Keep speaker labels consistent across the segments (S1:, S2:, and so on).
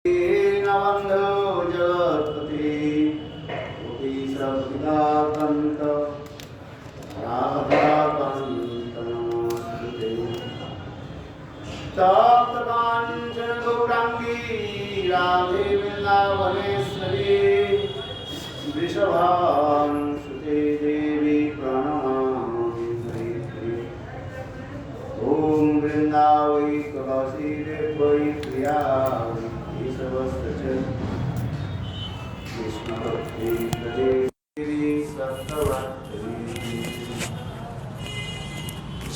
S1: दीनबन्धो जगत्पते कोटिसर्वपितापन्त राधाकान्त नमोऽस्तुते। तप्तकाञ्चन गौराङ्गी राधे वृन्दावनेश्वरी वृषभानुसुते देवी प्रणमामि हरिप्रिये। ॐ वृन्दावै तुलसी देवै प्रिया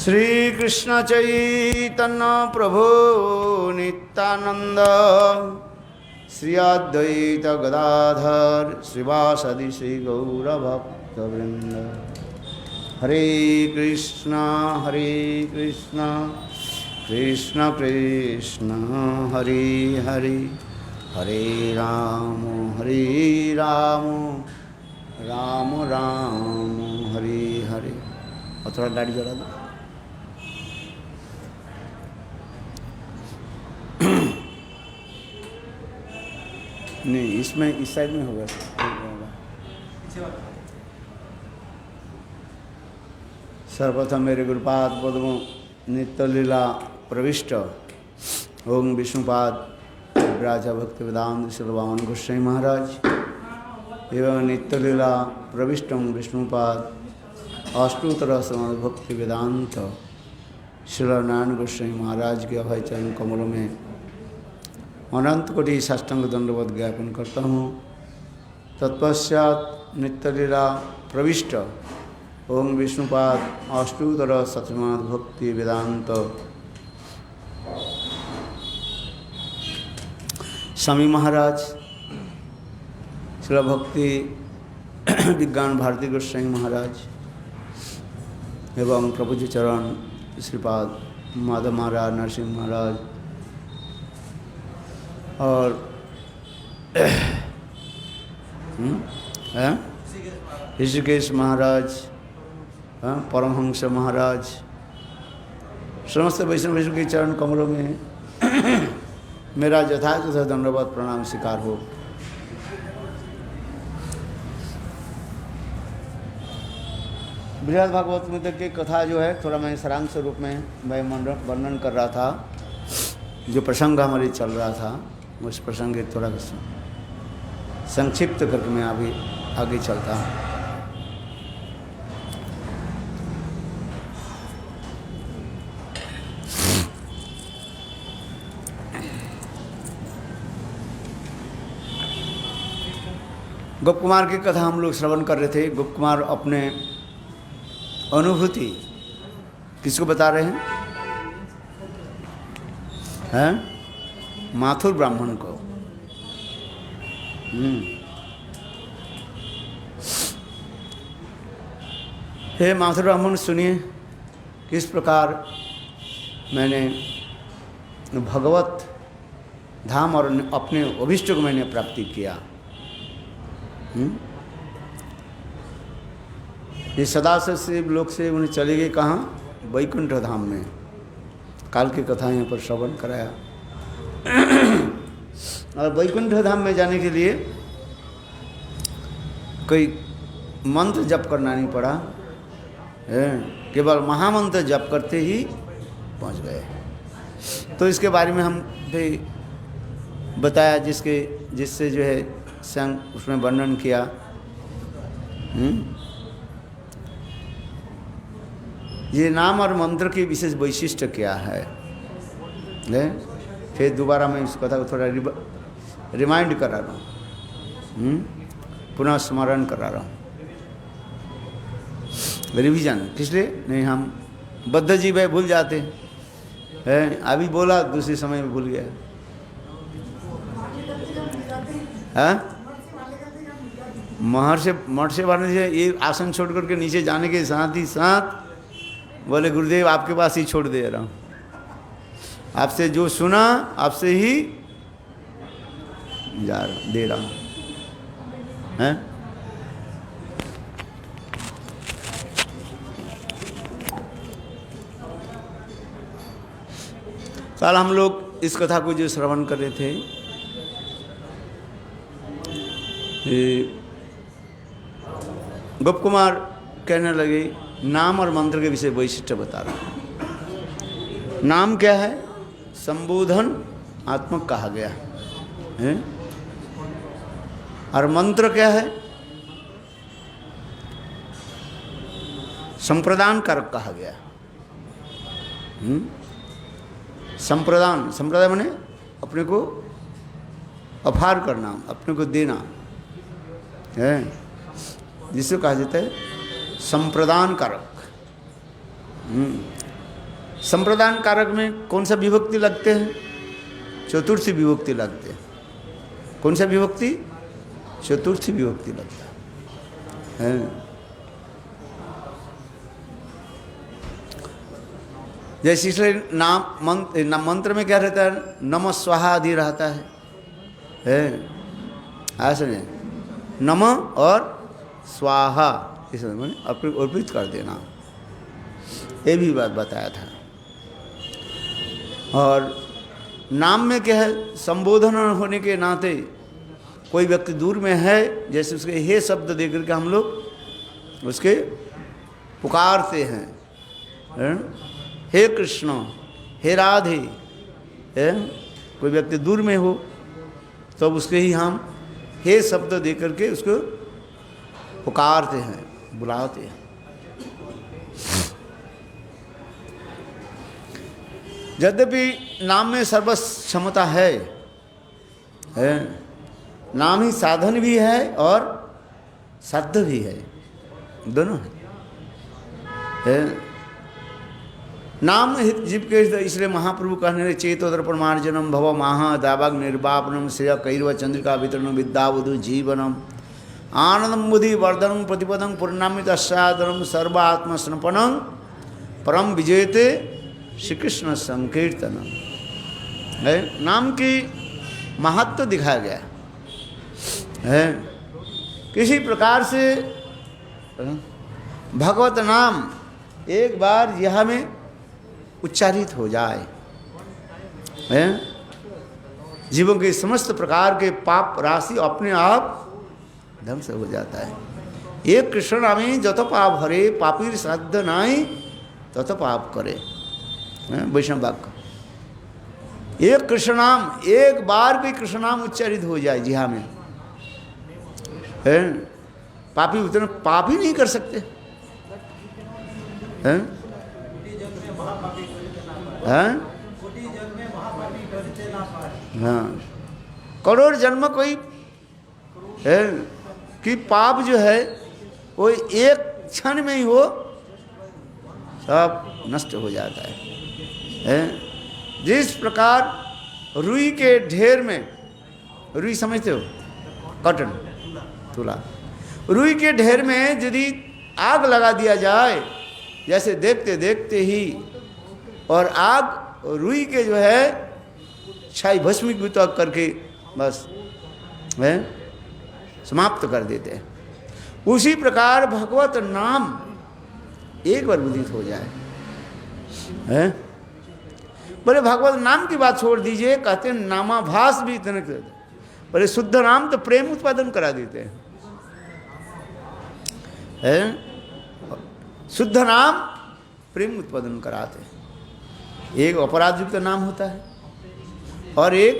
S1: श्री कृष्ण चैतन्य प्रभु नित्यानंद श्री अद्वैत गदाधर श्रीवासदि श्री गौरभक्तवृंद। हरे कृष्ण कृष्ण कृष्ण हरे हरे हरे राम राम राम हरे हरे। और थोड़ा गाड़ी जला दो। नहीं, इसमें इस साइड में होगा। सर्वप्रथम मेरे गुरुपाद पद्मों नित्य लीला प्रविष्ट ओम विष्णुपाद राजा भक्ति वेदांत श्रीवामन गोस्वामी महाराज एवं नित्य लीला प्रविष्ट विष्णुपाद अष्टोत्तर समाज भक्ति वेदांत श्रीनारायण गोस्वामी महाराज के अभय चरण कमलों में अनंत कोटि साष्टांग दंडवत ज्ञापन करता हूँ। तत्पश्चात नित्य लीला प्रविष्ट ओम विष्णुपाद अष्टोत्तर सतमाद भक्ति वेदांत स्वामी महाराज श्री भक्ति विज्ञान भारती गोस्वामी महाराज एवं प्रभुजी चरण श्रीपाद माधव महाराज नरसिंह महाराज और ऋषिकेश महाराज परमहंस महाराज समस्त वैष्णव के चरण कमलों में मेरा यथायथ दंडवत प्रणाम स्वीकार हो। बृहद भागवत में की कथा जो है थोड़ा मैं सारांश रूप में मैं वर्णन कर रहा था। जो प्रसंग हमारे चल रहा था उस प्रसंग थोड़ा संक्षिप्त करके मैं अभी आगे चलता हूँ। गोप कुमार की कथा हम लोग श्रवण कर रहे थे। गोप कुमार अपने अनुभूति किसको बता रहे हैं? माथुर ब्राह्मण को। हे माथुर ब्राह्मण सुनिए, किस प्रकार मैंने भगवत धाम और अपने अभिष्ट को मैंने प्राप्ति किया। ये सदाशिव शिव लोक से उन्हें चले गए कहाँ? वैकुंठ धाम में। काल की कथा यहाँ पर श्रवण कराया। और वैकुंठ धाम में जाने के लिए कोई मंत्र जप करना नहीं पड़ा, केवल महामंत्र जप करते ही पहुँच गए। तो इसके बारे में हम भी बताया, जिससे जो है संग उसमें वर्णन किया। ये नाम और मंत्र की विशेष वैशिष्ट्य क्या है? फिर दोबारा मैं इस कथा को थोड़ा रिमाइंड करा रहा हूँ, पुनः स्मरण करा रहा हूँ, रिवीजन। इसलिए नहीं हम बद्ध जीव है, भूल जाते हैं। अभी बोला दूसरे समय में भूल गया। हाँ, मठ से वाले से ये आसन छोड़ करके नीचे जाने के साथ ही साथ बोले गुरुदेव आपके पास ही छोड़ दे रहा हूँ, आपसे जो सुना आपसे ही दे रहा हूँ। हैं? कल हम लोग इस कथा को जो श्रवण कर रहे थे, गोप कुमार कहने लगे नाम और मंत्र के विषय वैशिष्ट्य बता रहा। नाम क्या है? संबोधन आत्मक कहा गया है। और मंत्र क्या है? संप्रदान कारक कहा गया। संप्रदान, संप्रदाय माने अपने को अफार करना, अपने को देना है, जिसे कहा जाता है संप्रदान कारक। संप्रदान कारक में कौन सा विभक्ति लगते हैं? चतुर्थी विभक्ति लगते हैं। कौन सा विभक्ति? चतुर्थी विभक्ति लगता है। जैसे इसलिए नाम मंत्र में क्या रहता है? नमः स्वाहा आदि रहता है। ऐसा नहीं, नमः और स्वाहा इस मैंने अर्पित कर देना, ये भी बात बताया था। और नाम में क्या है? संबोधन होने के नाते कोई व्यक्ति दूर में है, जैसे उसके हे शब्द देकर के हम लोग उसके पुकारते हैं, हे कृष्ण, हे राधे। कोई व्यक्ति दूर में हो तो उसके ही हम हे शब्द दे करके उसको पुकारते हैं, बुलाते हैं। यद्यपि नाम में सर्वस्व क्षमता है, नाम ही साधन भी है और साध्य भी है, दोनों है। नाम जीव के, इसलिए महाप्रभु कहने लगे चेतोदर प्रमार्जनम भव महा दावाग निर्वापनम श्रेय कैरव चंद्रिका वितरणम विद्यावधु जीवनम आनंदम बुद्धि वर्धनम प्रतिपदम पूर्णामित आस्वादनम सर्वात्म स्नपनम परम विजयते श्री कृष्ण संकीर्तनम। नाम की महत्व दिखाया गया है। किसी प्रकार से भगवत नाम एक बार यह में उच्चारित हो जाए, जीवों के समस्त प्रकार के पाप राशि अपने आप ध्वंस हो जाता है। एक कृष्ण नामी जत पाप हरे पापीर श्राद्ध नाई तत पाप करे, वैष्णव वाक्य। एक कृष्ण नाम, एक बार भी कृष्ण नाम उच्चारित हो जाए जिहा में, पापी उतने पाप ही नहीं कर सकते हैं। हाँ, करोड़ जन्म कोई है कि पाप जो है वो एक क्षण में ही हो सब नष्ट हो जाता है। जिस प्रकार रुई के ढेर में, रुई समझते हो, कॉटन तुला, रुई के ढेर में यदि आग लगा दिया जाए, जैसे देखते देखते ही और आग रुई के जो है छाई भस्मीभूत करके बस समाप्त कर देते हैं। उसी प्रकार भगवत नाम एक बार उदित हो जाए, बोले भगवत नाम की बात छोड़ दीजिए, कहते हैं नामाभास भी इतने, बोले शुद्ध नाम तो प्रेम उत्पादन करा देते हैं। शुद्ध नाम प्रेम उत्पादन कराते हैं। एक अपराध युक्त नाम होता है और एक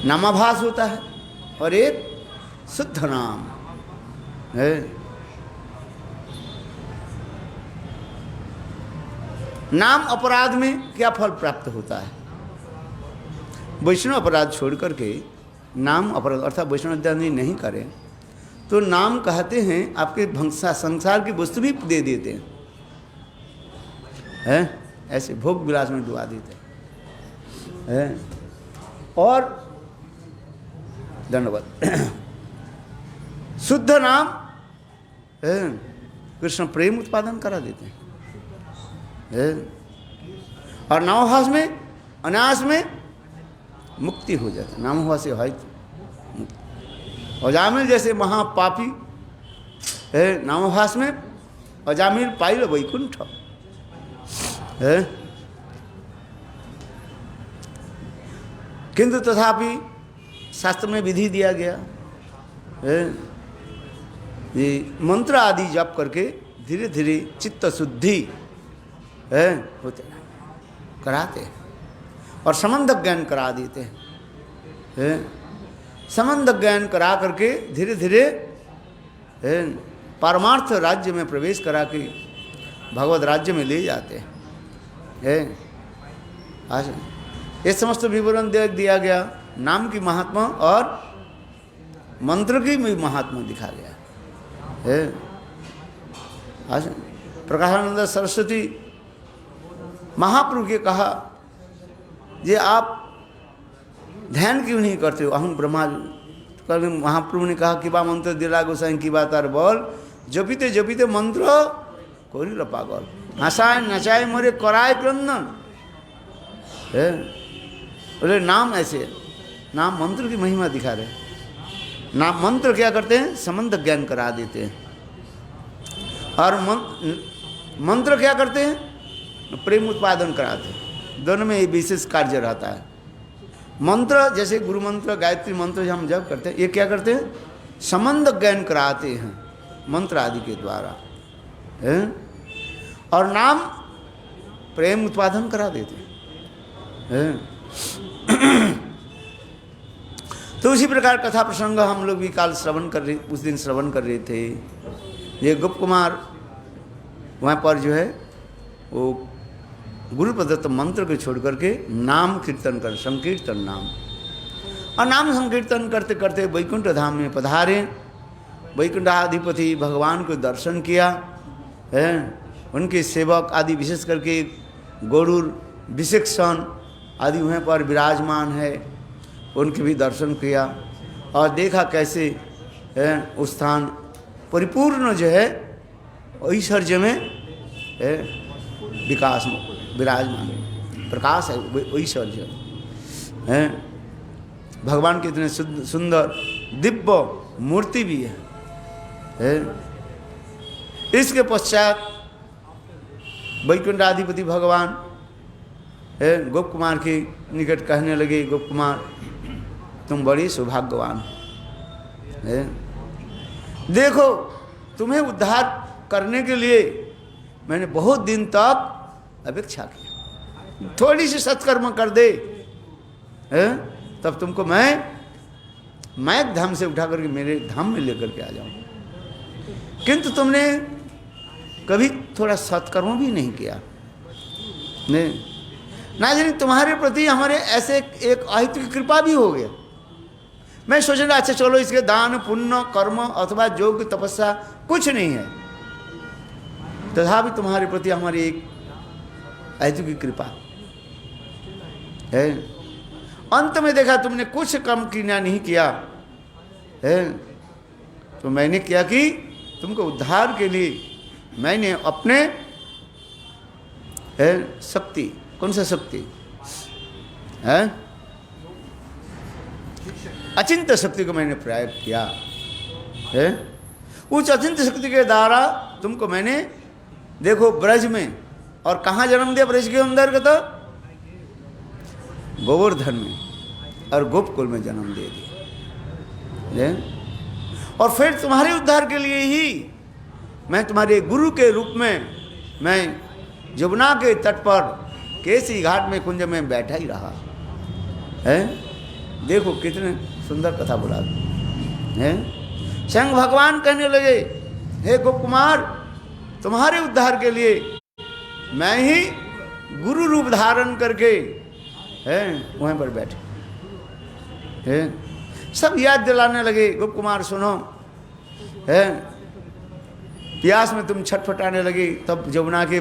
S1: नामाभास होता है और एक शुद्ध नाम है। नाम अपराध में क्या फल प्राप्त होता है? वैष्णव अपराध छोड़ करके नाम अपराध अर्थात वैष्णव यदि नहीं करें तो नाम कहते हैं आपके संसार की वस्तु भी दे देते हैं, ऐसे भोग विलास में डुबा देते हैं। और दंडवत शुद्ध नाम कृष्ण प्रेम उत्पादन करा देते हैं। और नामभास में अनायास में मुक्ति हो जाती है। नामभास है अजामिल जैसे महापापी है, नामभास में अजामिल पाइल वैकुंठ है, किंतु तथापि शास्त्र में विधि दिया गया है, ये मंत्र आदि जप करके धीरे धीरे चित्त शुद्धि है होते कराते हैं और संबंध ज्ञान करा देते हैं। संबंध ज्ञान करा करके धीरे धीरे परमार्थ राज्य में प्रवेश करा के भगवत राज्य में ले जाते हैं। आज ये समस्त विवरण दे दिया गया, नाम की महात्मा और मंत्र की भी महात्मा दिखा गया है। आज प्रकाशानंद सरस्वती महाप्रभु के कहा, ये आप ध्यान क्यों नहीं करते हो, अहम ब्रह्मा। कल महाप्रभु ने कहा कि बा मंत्र दिला गोसाई की बात और बोल, जपिते जपिते मंत्र कोरी र पागल, हंसाए नचाए मरे कराए क्रंदन है। बोले नाम ऐसे, नाम मंत्र की महिमा दिखा रहे। नाम मंत्र क्या करते हैं, संबंध ज्ञान करा देते हैं, और मंत्र क्या करते हैं, प्रेम उत्पादन कराते हैं। दोनों में ये विशेष कार्य रहता है। मंत्र जैसे गुरु मंत्र गायत्री मंत्र हम जब करते हैं, ये क्या करते हैं, संबंध ज्ञान कराते हैं मंत्र आदि के द्वारा है, और नाम प्रेम उत्पादन करा देते हैं। तो उसी प्रकार कथा प्रसंग हम लोग भी काल श्रवण कर रहे, उस दिन श्रवण कर रहे थे। ये गुप्त कुमार वहाँ पर जो है वो गुरु प्रदत्त मंत्र को छोड़ करके नाम कीर्तन कर, संकीर्तन नाम, और नाम संकीर्तन करते करते वैकुंठ धाम में पधारे। वैकुंठाधिपति भगवान को दर्शन किया है, उनके सेवक आदि विशेष करके गरुड़ विशेषण आदि वहाँ पर विराजमान है, उनके भी दर्शन किया और देखा कैसे है उस स्थान परिपूर्ण जो है ऐश्वर्य में है, विकास विराजमान प्रकाश है, ऐश्वर्य है। भगवान के इतने सुंदर दिव्य मूर्ति भी है। इसके पश्चात वैकुंठाधिपति भगवान है गोप कुमार के निकट कहने लगे, गोप कुमार तुम बड़ी सौभाग्यवान है, देखो तुम्हें उद्धार करने के लिए मैंने बहुत दिन तक अपेक्षा की, थोड़ी सी सत्कर्म कर दे है, तब तुमको मैं धाम से उठा करके मेरे धाम में लेकर के आ जाऊं, किंतु तुमने कभी थोड़ा सत्कर्म भी नहीं किया। नहीं ना जाने तुम्हारे प्रति हमारे ऐसे एक अहित की कृपा भी हो गया। मैं सोच रहा अच्छा चलो इसके दान पुण्य कर्म अथवा योग तपस्या कुछ नहीं है, तथापि तुम्हारे प्रति हमारी एक अहित की कृपा है। अंत में देखा तुमने कुछ कम किया नहीं किया है, तो मैंने क्या कि तुमको उद्धार के लिए मैंने अपने शक्ति, कौन सा शक्ति है, अचिंत शक्ति को मैंने प्रयोग किया है। उस अचिंत शक्ति के द्वारा तुमको मैंने देखो ब्रज में, और कहाँ जन्म दिया ब्रज के अंदर का, तो गोवर्धन में और गोपकुल में जन्म दे दिया। और फिर तुम्हारे उद्धार के लिए ही मैं तुम्हारे गुरु के रूप में मैं यमुना के तट पर केसी घाट में कुंज में बैठा ही रहा है। देखो कितने सुंदर कथा बोला है। स्वयं भगवान कहने लगे, हे गोप कुमार तुम्हारे उद्धार के लिए मैं ही गुरु रूप धारण करके है वहीं पर बैठे है। सब याद दिलाने लगे, गोप कुमार सुनो है, प्यास में तुम छटपटाने लगे, तब यमुना के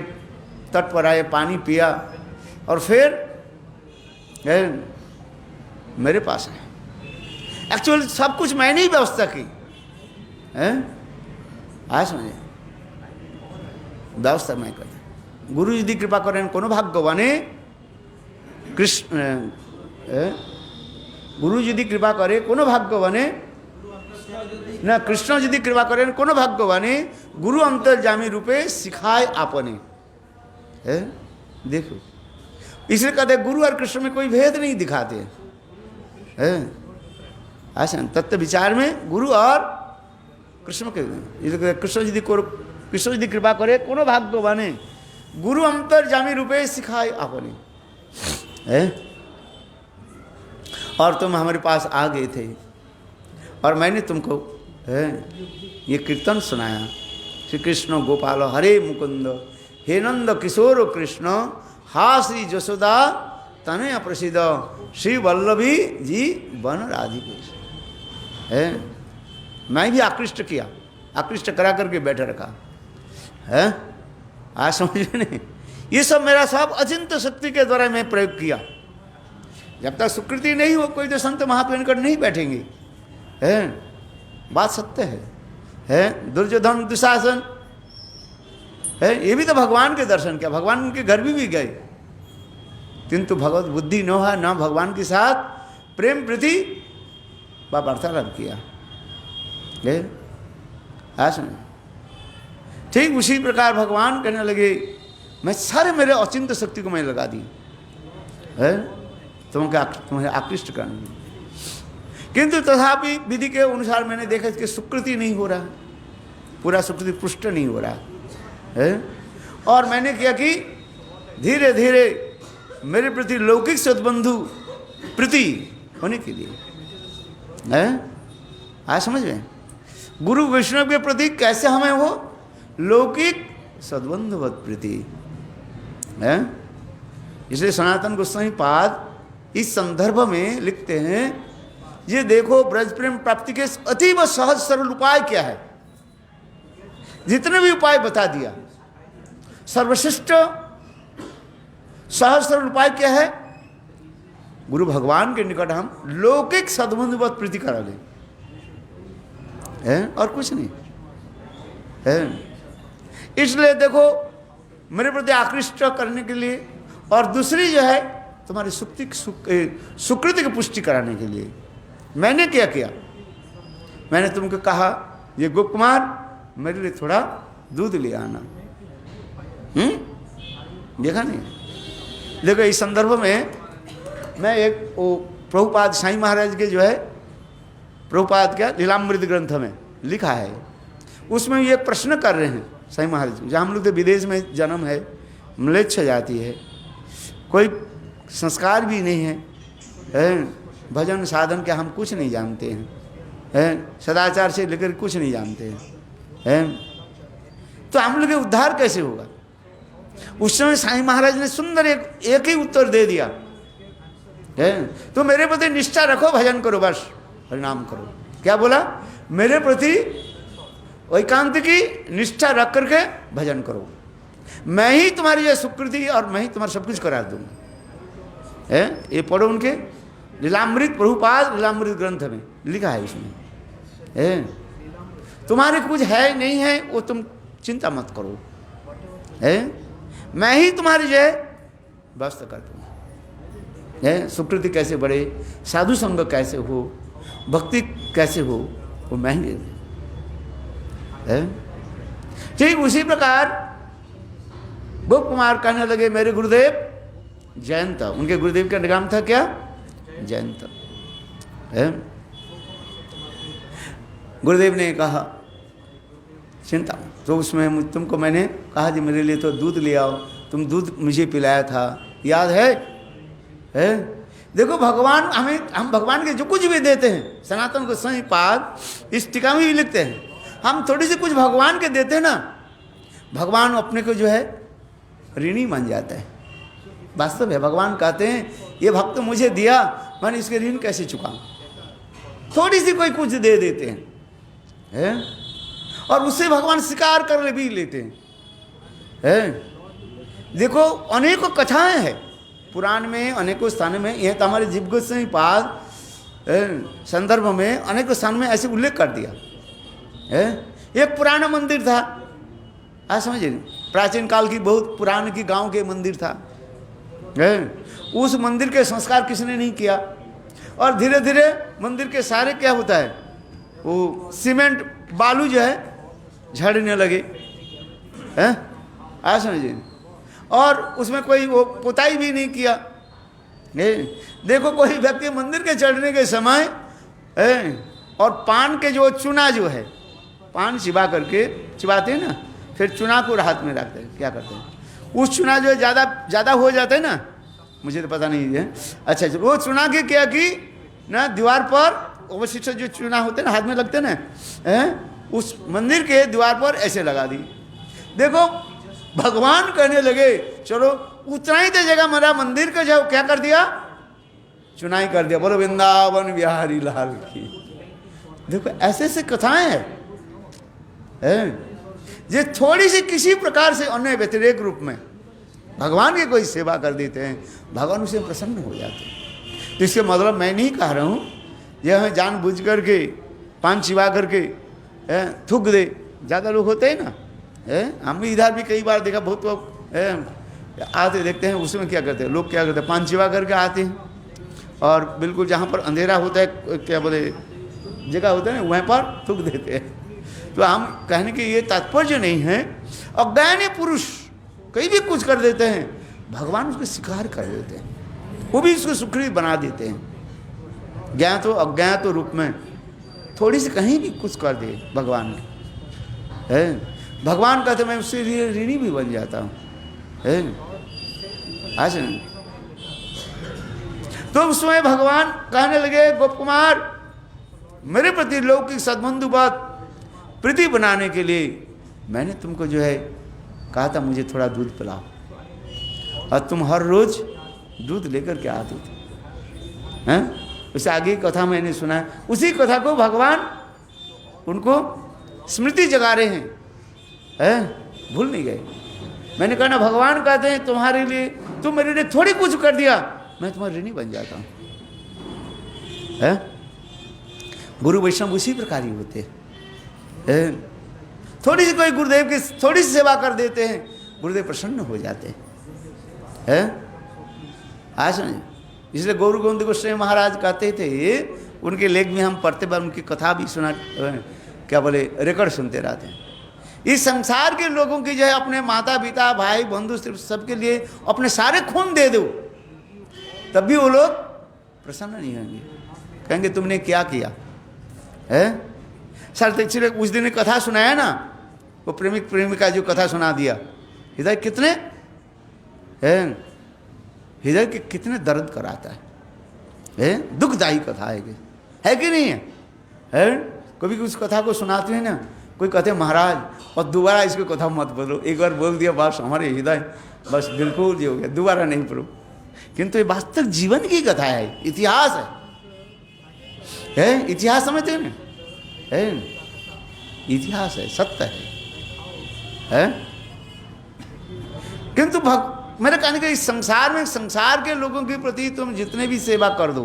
S1: तट पर आए, पानी पिया और फिर है मेरे पास है। एक्चुअली सब कुछ मैंने ही व्यवस्था की है, आज समझे व्यवस्था मैं कर। गुरु यदि कृपा करें कोनो भाग्यवाने कृष्ण, गुरु यदि कृपा करे कोनो भाग्यवाने ना, कृष्ण यदि कृपा करें कोनो भाग्यवाने गुरु अंतर्जामी रूपे सिखाए आपने है। देखो इसलिए कहते गुरु और कृष्ण में कोई भेद नहीं दिखाते है। ऐसा तत्व विचार में गुरु और कृष्ण के कृष्ण जी कृपा करे कोनो भाग्यवाने गुरु अंतर्जामी रूपे सिखाए आपने है। और तुम हमारे पास आ गए थे और मैंने तुमको है ये कीर्तन सुनाया, श्री कृष्ण गोपाल हरे मुकुंद हे नंद किशोर कृष्ण हा श्री जसोदा तनय प्रसिद्ध श्री वल्लभी जी वन राधिकेश है। मैं भी आकृष्ट किया, आकृष्ट करा करके बैठे रखा है। आज समझ नहीं, ये सब मेरा सब अचिंत्य शक्ति के द्वारा मैं प्रयोग किया। जब तक स्वीकृति नहीं हो कोई तो संत महापुरुष नहीं बैठेंगे है। बात सत्य है दुर्योधन दुशासन है, ये भी तो भगवान के दर्शन किया, भगवान के घर भी गए, किंतु भगवत बुद्धि न है, न भगवान के साथ प्रेम प्रीति व वार्तालाप किया। ठीक उसी प्रकार भगवान कहने लगे मैं सारे मेरे अचिंत्य शक्ति को मैं लगा दी है तुम्हें आकृष्ट करने, किंतु तथापि विधि के अनुसार मैंने देखा कि स्वीकृति नहीं हो रहा, पूरा स्वीकृति पुष्ट नहीं हो रहा है। और मैंने किया कि धीरे धीरे मेरे प्रति लौकिक सद्बंधु प्रीति होने के लिए है। आज समझ में गुरु वैष्णव के प्रति कैसे हमें हो लौकिक सद्बंधुवत प्रीति है। इसलिए सनातन गोस्वामी पाद इस संदर्भ में लिखते हैं, ये देखो ब्रज प्रेम प्राप्ति के अतीव सहज सरल उपाय क्या है। जितने भी उपाय बता दिया, सर्वश्रेष्ठ सहज सरल उपाय क्या है, गुरु भगवान के निकट हम लौकिक सद्बंधुवत प्रीति करा लें है, और कुछ नहीं है। इसलिए देखो मेरे प्रति आकृष्ट करने के लिए, और दूसरी जो है तुम्हारी सुकृति की पुष्टि कराने के लिए मैंने क्या किया, मैंने तुमको कहा ये गोप कुमार मेरे लिए थोड़ा दूध ले आना। देखा नहीं, देखो इस संदर्भ में मैं एक वो प्रभुपाद साईं महाराज के जो है प्रभुपाद क्या लीलामृत ग्रंथ में लिखा है, उसमें ये प्रश्न कर रहे हैं साईं महाराज, जहाँ हम लोग तो विदेश में जन्म है, म्लेच्छ जाति है, कोई संस्कार भी नहीं है, भजन साधन के हम कुछ नहीं जानते हैं, सदाचार से लेकर कुछ नहीं जानते हैं, तो हम लोग उद्धार कैसे होगा। उस समय साईं महाराज ने सुंदर एक ही उत्तर दे दिया है, तो मेरे प्रति निष्ठा रखो, भजन करो, बस हरिनाम करो। क्या बोला, मेरे प्रति एकांत की निष्ठा रख करके भजन करो, मैं ही तुम्हारी जो सुकृति और मैं ही तुम्हारा सब कुछ करा दूंगा है। ये पढ़ो उनके लीलामृत प्रभुपाद लीलामृत ग्रंथ में लिखा है, इसमें है तुम्हारे कुछ है नहीं है वो तुम चिंता मत करो है, मैं ही तुम्हारी जो है व्यवस्था कर दूंगा है। सुकृति कैसे बढ़े, साधु संग कैसे हो, भक्ति कैसे हो, वो मैं ही है। ठीक उसी प्रकार गोप कुमार कहने लगे मेरे गुरुदेव जयंत, उनके गुरुदेव का नाम था क्या, जयंत है। गुरुदेव ने कहा चिंता, तो उसमें तुमको मैंने कहा जी मेरे लिए तो दूध ले आओ, तुम दूध मुझे पिलाया था, याद है? देखो भगवान हम भगवान के जो कुछ भी देते हैं, सनातन गोस्वामी पाद इस टीका में भी लिखते हैं, हम थोड़ी सी कुछ भगवान के देते हैं ना, भगवान अपने को जो है ऋणी मान जाता है। वास्तव है, भगवान कहते हैं ये भक्त मुझे दिया, मैंने इसके ऋण कैसे चुकाऊं। थोड़ी सी कोई कुछ दे देते हैं और उससे भगवान स्वीकार कर भी लेते हैं। देखो अनेकों कथाएं हैं पुराण में, अनेकों स्थान में, यह तो हमारे जीव गोस्वामी पाद संदर्भ में अनेकों स्थान में ऐसे उल्लेख कर दिया है। एक पुराना मंदिर था, आज समझिए, प्राचीन काल की बहुत पुराने की गांव के मंदिर था, उस मंदिर के संस्कार किसने नहीं किया, और धीरे धीरे मंदिर के सारे क्या होता है, वो सीमेंट बालू जो है झड़ने लगे हैं, आज समझिए, और उसमें कोई वो पुताई भी नहीं किया। देखो कोई व्यक्ति मंदिर के चढ़ने के समय और पान के जो चूना जो है, पान चिबा करके चिबाते हैं ना, फिर चूना को हाथ में रखते हैं, क्या करते हैं, उस चूना जो है ज़्यादा हो जाता है ना, मुझे तो पता नहीं है। अच्छा, वो चूना के क्या की ना, दीवार पर अवशिष्ट जो चूना होते हैं ना, हाथ में लगते हैं ना, उस मंदिर के द्वार पर ऐसे लगा दी। देखो भगवान कहने लगे चलो उतना ही तो जगह मेरा मंदिर का जो क्या कर दिया, चुनाई कर दिया। बोलो वृंदावन बिहारी लाल की। देखो ऐसे ऐसे कथाएं हैं, ये थोड़ी सी किसी प्रकार से अन्य व्यतिरेक रूप में भगवान की कोई सेवा कर देते हैं, भगवान उसे प्रसन्न हो जाते हैं। तो इसके मतलब मैं नहीं कह रहा हूँ यह जानबूझ करके पान चिबा करके थूक दे। ज़्यादा लोग होते हैं ना, हम भी इधर भी कई बार देखा, बहुत लोग आते देखते हैं, उसमें क्या करते हैं लोग, क्या करते हैं पान चिबा करके आते हैं और बिल्कुल जहाँ पर अंधेरा होता है, क्या बोले जगह होता है ना, वहाँ पर थूक देते हैं। तो हम कहने के ये तात्पर्य नहीं है, अज्ञानी पुरुष कहीं भी कुछ कर देते हैं, भगवान उसको स्वीकार कर देते हैं, वो भी उसको सुखी बना देते हैं। ज्ञात हो अज्ञात रूप में थोड़ी सी कहीं भी कुछ कर दे भगवान है, भगवान कहते मैं उससे ऋणी भी बन जाता हूँ, है आज। तो उस समय भगवान कहने लगे गोप कुमार, मेरे प्रति लौकिक सद्बंधु बात प्रीति बनाने के लिए मैंने तुमको जो है कहा था मुझे थोड़ा दूध पिलाओ, और तुम हर रोज दूध लेकर के आते थे, हैं? उससे आगे की कथा मैंने सुना है, उसी कथा को भगवान उनको स्मृति जगा रहे हैं, भूल नहीं गए। मैंने कहा ना, भगवान कहते हैं तुम्हारे लिए, तुम मेरे लिए थोड़ी कुछ कर दिया, मैं तुम्हारा ऋणी बन जाता हूँ, है? गुरु वैष्णव उसी प्रकार ही होते हैं, थोड़ी सी कोई गुरुदेव की थोड़ी सी सेवा कर देते हैं, गुरुदेव प्रसन्न हो जाते हैं। आज इसलिए गौर गोविंद गोस्वामी महाराज कहते थे, उनके लेख में हम पढ़ते बार उनकी कथा भी सुना, क्या बोले रिकॉर्ड सुनते रहते हैं। इस संसार के लोगों की जो है अपने माता पिता भाई बंधु सबके लिए अपने सारे खून दे दो, तब भी वो लोग प्रसन्न नहीं होंगे, कहेंगे तुमने क्या किया है। सर उस दिन कथा सुनाया ना, वो प्रेमिक प्रेमिका जो कथा सुना दिया, हृदय कितने हैं, हृदय के कितने दर्द कराता है, दुखदायी कथा है कि नहीं है? कभी उस कथा को सुनाते हैं ना, कोई कहते हैं महाराज और दोबारा इसको कथा मत बोलो, एक बार बोल दिया बस हमारे हृदय बस बिल्कुल ये हो गया, दोबारा नहीं बोलो। किंतु ये वास्तविक जीवन की कथा है, इतिहास है, इतिहास समझते हैं ना, इतिहास है, सत्य है? किंतु मेरे कहने का इस संसार में, संसार के लोगों के प्रति तुम जितने भी सेवा कर दो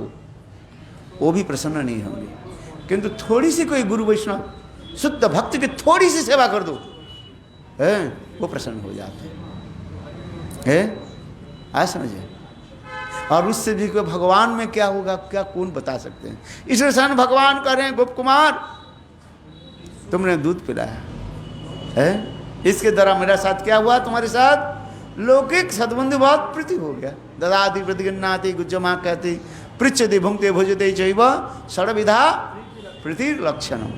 S1: वो भी प्रसन्न नहीं होंगे, किंतु थोड़ी सी कोई गुरु वैष्णव शुद्ध भक्त की थोड़ी सी सेवा कर दो, वो प्रसन्न हो जाते हैं। आज समझे? और उससे भी कोई भगवान में क्या होगा, क्या कौन बता सकते हैं। इसलिए सन भगवान कह रहे हैं गोप कुमार तुमने दूध पिलाया है, इसके द्वारा मेरा साथ क्या हुआ, तुम्हारे साथ लौकिक सद्बंधु बहुत प्रीति हो गया। ददाति प्रतिगन्नाति गुज्जमा कहती पृच्छति भुंक्ते भुजते चैव षड्विधा प्रीति लक्षणम,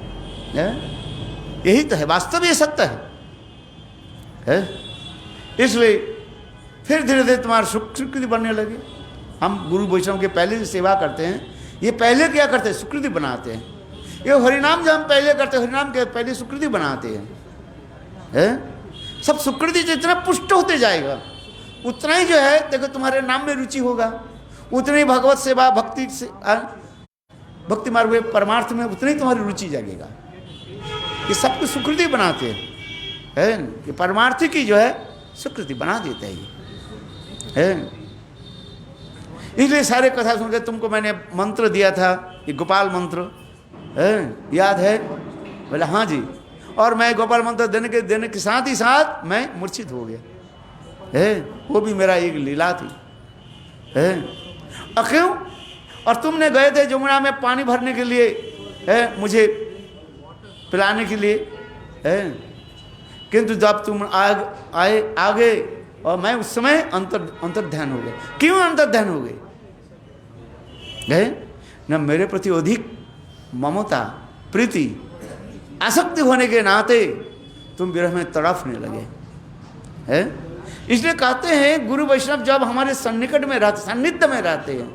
S1: यही तो है, वास्तव ये सत्य है। इसलिए फिर धीरे धीरे तुम्हारा स्वीकृति बनने लगे। हम गुरु वैष्णव के पहले से सेवा करते हैं, ये पहले क्या करते हैं, स्वीकृति बनाते हैं। ये हरिनाम जो हम पहले करते हैं, हरिनाम के पहले स्वीकृति बनाते हैं, सब सुकृति जितना पुष्ट होते जाएगा उतना ही जो है देखो तुम्हारे नाम में रुचि होगा, उतनी ही भगवत सेवा भक्ति से भक्ति मार्ग में परमार्थ में उतनी ही तुम्हारी रुचि जागेगा। ये सब कुछ सुकृति बनाते हैं, कि परमार्थ की जो है सुकृति बना देते हैं। इसलिए सारे कथा सुनकर तुमको मैंने मंत्र दिया था, ये गोपाल मंत्र याद है? बोले हाँ जी, और मैं गोपाल मंत्र देने के साथ ही साथ मैं मूर्छित हो गया, वो भी मेरा एक लीला थी, क्यों? और तुमने गए थे जमुना में पानी भरने के लिए, मुझे पिलाने के लिए, किंतु जब तुम आए आगे और मैं उस समय अंतर्ध्यान हो गया। क्यों अंतर्ध्यान हो गए? न मेरे प्रति अधिक ममता, प्रीति, आसक्ति होने के नाते तुम विरह में तड़फने लगे है। इसलिए कहते हैं गुरु वैष्णव जब हमारे सन्निकट में रहते, सान्निध्य में रहते हैं,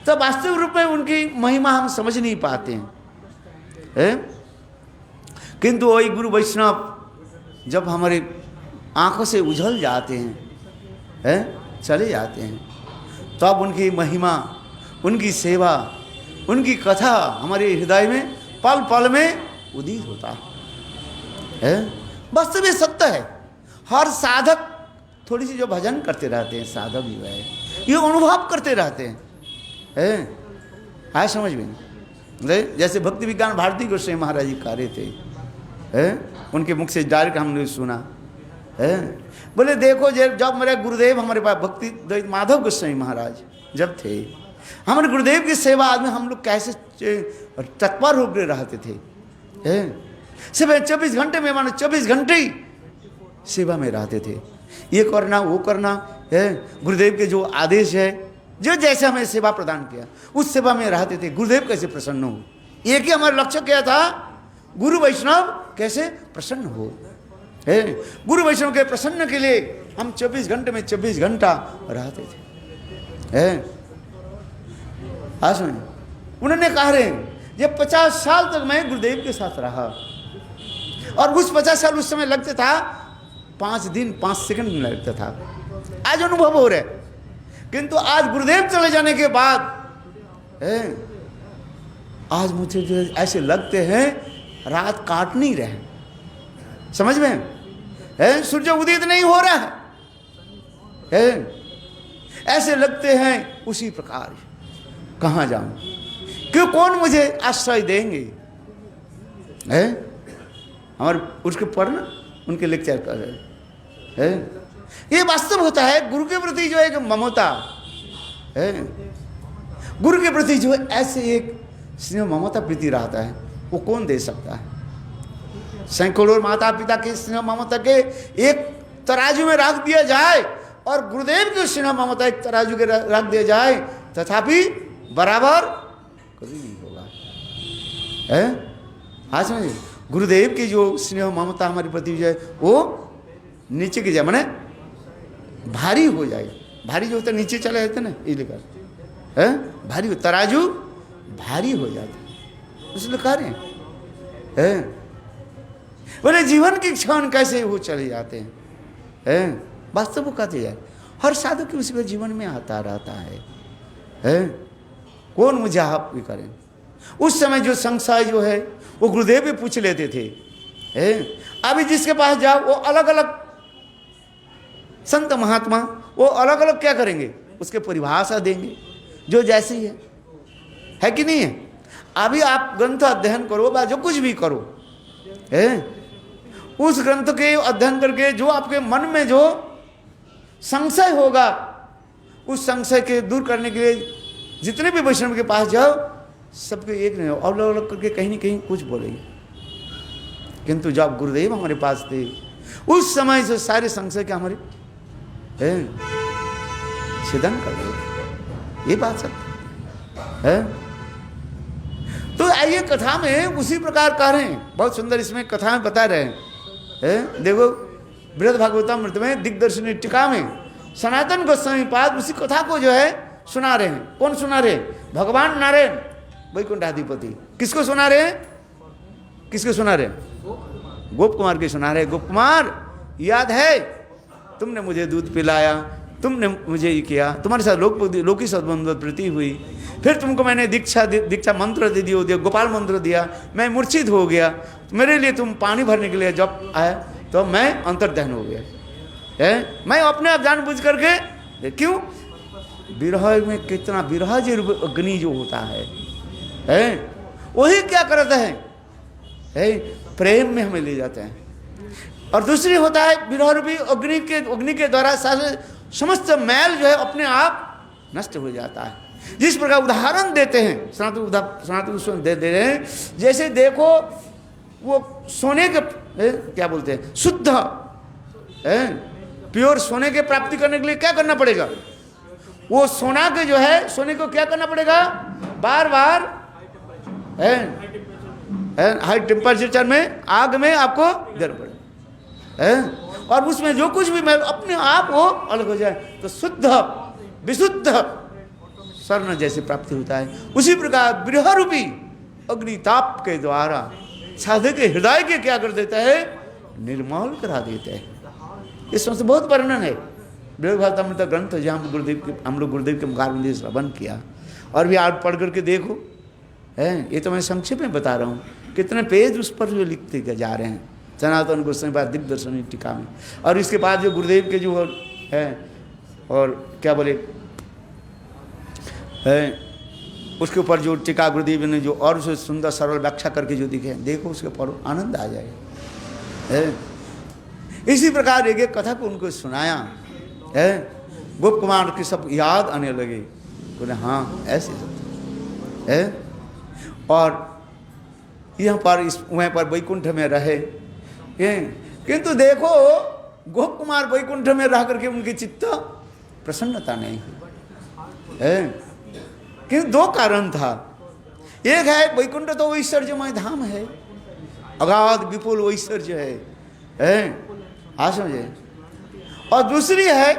S1: तो वास्तविक रूप में उनकी महिमा हम समझ नहीं पाते हैं। किंतु वही गुरु वैष्णव जब हमारे आंखों से उछल जाते हैं, चले जाते हैं, तो अब उनकी महिमा, उनकी सेवा, उनकी कथा हमारे हृदय में पल पल में उदित होता है। वास्तविक सत्य है। हर साधक थोड़ी सी जो भजन करते रहते हैं, साधक जो है ये अनुभव करते रहते हैं। आए समझ में? जैसे भक्ति विज्ञान भारती गोस्वामी महाराज जी कह रहे थे, उनके मुख से डायरेक्ट हमने सुना है। बोले देखो जब मेरे गुरुदेव हमारे पास भक्ति माधव गोस्वामी महाराज जब थे, हमारे गुरुदेव की सेवा में हम लोग कैसे तत्पर होकर रहते थे। सिर्फ 24 घंटे में, मानो 24 घंटे ही सेवा में रहते थे। ये करना वो करना है, गुरुदेव के जो आदेश है, जो जैसे हमें सेवा प्रदान किया उस सेवा में रहते थे। गुरुदेव कैसे प्रसन्न हो, एक ही हमारा लक्ष्य क्या था, गुरु वैष्णव कैसे प्रसन्न हो। गुरु वैष्णव के प्रसन्न के लिए हम 24 घंटे में 24 घंटा रहते थे। उन्होंने कहा रहे ये 50 साल तक मैं गुरुदेव के साथ रहा, और उस 50 साल उस समय लगता था 5 दिन 5 सेकंड लगता था। आज अनुभव हो रहा है। किंतु आज गुरुदेव चले जाने के बाद आज मुझे जो ऐसे लगते हैं रात काट नहीं रहे, समझ में है, सूर्य उदित नहीं हो रहा है। ऐसे लगते हैं उसी प्रकार कहाँ जाऊं, क्यों, कौन मुझे आश्रय देंगे। हमारे उसके पढ़ना उनके लेक्चर कर रहे हैं। ये वास्तव होता है गुरु के प्रति जो एक ममता है, गुरु के प्रति जो ऐसे एक स्नेह ममता प्रीति रहता है, वो कौन दे सकता है। सैकड़ों माता पिता के स्नेह ममता के एक तराजू में रख दिया जाए और गुरुदेव की स्नेह ममता एक तराजू के रख दिया जाए, तथापि बराबर कभी नहीं होगा। हाँ समझिए, गुरुदेव की जो स्नेह ममता हमारी प्रति जो है वो नीचे की जाए, माने भारी हो जाए। भारी जो होता है नीचे चले जाते ना, ये लिखा है भारी, तराजू भारी हो जाता, इसलिए कह रहे हैं। बोले जीवन की क्षण कैसे वो चले जाते हैं। वास्तव वो कहते हैं हर साधक की उसके जीवन में आता रहता है। कौन मुझे आप भी करें। उस समय जो संशय जो है वो गुरुदेव भी पूछ लेते थे। अभी जिसके पास जाओ वो अलग अलग संत महात्मा वो अलग अलग क्या करेंगे, उसके परिभाषा देंगे जो जैसी है कि नहीं है। अभी आप ग्रंथ अध्ययन करो या जो कुछ भी करो, उस ग्रंथ के अध्ययन करके जो आपके मन में जो संशय होगा, उस संशय के दूर करने के लिए जितने भी वैष्णव के पास जाओ, सबके एक नहीं हो, अलग अलग करके कहीं ना कहीं कुछ बोलेंगे। किंतु जब गुरुदेव हमारे पास थे उस समय से सारे संशय के हमारे छेदन कर दे, ये बात सत्य है। तो आइए कथा में उसी प्रकार कह रहे हैं, बहुत सुंदर इसमें कथा में बता रहे हैं। देखो बृहद भागवतमृत में दिग्दर्शनी टीका में सनातन गोस्वामी पाद उसी कथा को जो है सुना रहे हैं। कौन सुना रहे हैं? भगवान नारायण वैकुंठाधिपति। किसको सुना रहे हैं? किसको सुना रहे हैं? गोप कुमार के सुना रहे। गोप कुमार, याद है तुमने मुझे दूध पिलाया, तुमने मुझे ये किया, तुम्हारे साथ लोकी सद्बंध प्रीति हुई, फिर तुमको मैंने दीक्षा मंत्र दे दिया, गोपाल मंत्र दिया, मैं मूर्छित हो गया, मेरे लिए तुम पानी भरने के लिए जब आया तो मैं अंतर्ध्यान हो गया। मैं अपने आप जानबूझ करके, क्यों, विरह में कितना विरह जो अग्नि जो होता है वही क्या करता है, प्रेम में हमें ले जाते हैं। और दूसरी होता है विरह रूपी अग्नि के द्वारा समस्त मैल जो है अपने आप नष्ट हो जाता है। जिस प्रकार उदाहरण देते हैं सनातन दे रहे हैं, जैसे देखो वो सोने के क्या बोलते हैं, शुद्ध प्योर सोने के प्राप्ति करने के लिए क्या करना पड़ेगा, वो सोना के जो है सोने को क्या करना पड़ेगा, बार बार हाई टेम्परेचर में आग में आपको गिर पड़े है, और उसमें जो कुछ भी मैं अपने आप वो अलग हो जाए तो शुद्ध विशुद्ध स्वर्ण जैसे प्राप्ति होता है। उसी प्रकार विरह रूपी अग्निताप के द्वारा साधक के हृदय के क्या कर देता है, निर्मल करा देता है। इसमें से बहुत वर्णन है भागवतामृत ग्रंथ, जहाँ हम लोग गुरुदेव के मुखारविंद श्रवण किया, और भी आप पढ़ करके देखो है। ये तो मैं संक्षेप में बता रहा हूँ, कितने पेज उस पर जो लिखते जा रहे हैं सनातन गोस्वामी पाद दिव्य दर्शनी टीका में। और इसके बाद जो गुरुदेव के जो है और क्या बोले है, उसके ऊपर जो टीका गुरुदेव ने जो और उसे सुंदर सरल व्याख्या करके जो दिखे, देखो उसके ऊपर आनंद आ जाएगा है। इसी प्रकार एक एक कथा को उनको सुनाया है, गोप कुमार की सब याद आने लगे, बोले हाँ ऐसे सब है। और यहाँ पर इस वहाँ पर वैकुंठ में रहे, किंतु देखो गोप कुमार वैकुंठ में रह करके उनकी चित्त प्रसन्नता नहीं है। किंतु दो कारण था, एक है वैकुंठ तो ऐश्वर्यमय धाम है, अगाध विपुल ऐश्वर्य है हाँ समझे। और दूसरी है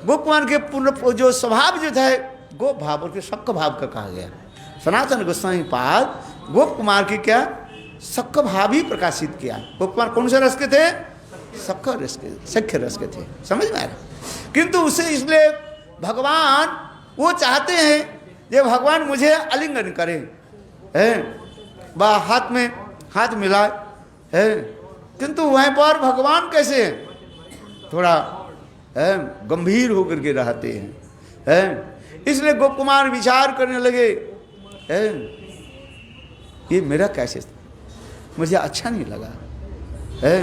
S1: गोप कुमार के पूर्ण जो स्वभाव जो था गोप भाव और शक्क भाव का कहा गया। सनातन गोस्वामी पाद गोप कुमार की क्या शक्क भाव ही प्रकाशित किया। गोप कुमार कौन से रस के थे, शक्क रस के, सख्य रस के थे, समझ में आ रहा। किंतु उसे इसलिए भगवान वो चाहते हैं ये भगवान मुझे आलिंगन करे है, हाथ में हाथ मिलाए है, किंतु वहीं पर भगवान कैसे थोड़ा है गंभीर होकर के रहते हैं। इसलिए गोप कुमार विचार करने लगे है ये मेरा कैसे, मुझे अच्छा नहीं लगा है।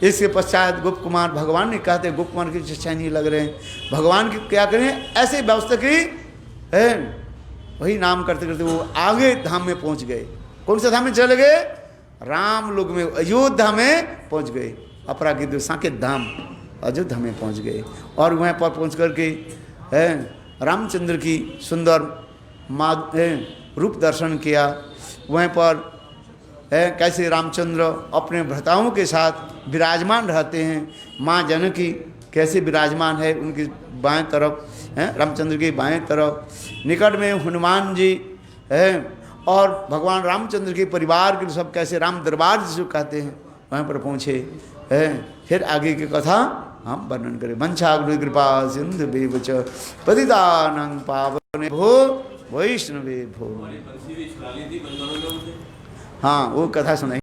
S1: इसके पश्चात गोप कुमार भगवान ने कहते गोप कुमार की अच्छा नहीं लग रहे हैं, भगवान की क्या करें, ऐसे व्यवस्था की है। वही नाम करते करते वो आगे धाम में पहुंच गए। कौन से धाम में चले गए, राम लोग में अयोध्या में पहुंच गए, अपराकृत साकेत धाम अयोध्या में पहुंच गए। और वहाँ पर पहुंच करके है रामचंद्र की सुंदर रूप दर्शन किया। वहाँ पर है कैसे रामचंद्र अपने भ्राताओं के साथ विराजमान रहते हैं, माँ जानकी कैसे विराजमान है उनकी बाएं तरफ है, रामचंद्र की बाएं तरफ निकट में हनुमान जी है, और भगवान रामचंद्र के परिवार के सब कैसे राम दरबार जिसको कहते हैं वहाँ पर पहुँचे है। फिर आगे की कथा हम वर्णन करें। वंशाग्र कृपा सिंधु बेवच पतितानं पावने भो वैष्णवे भो। हाँ वो कथा सुनाई।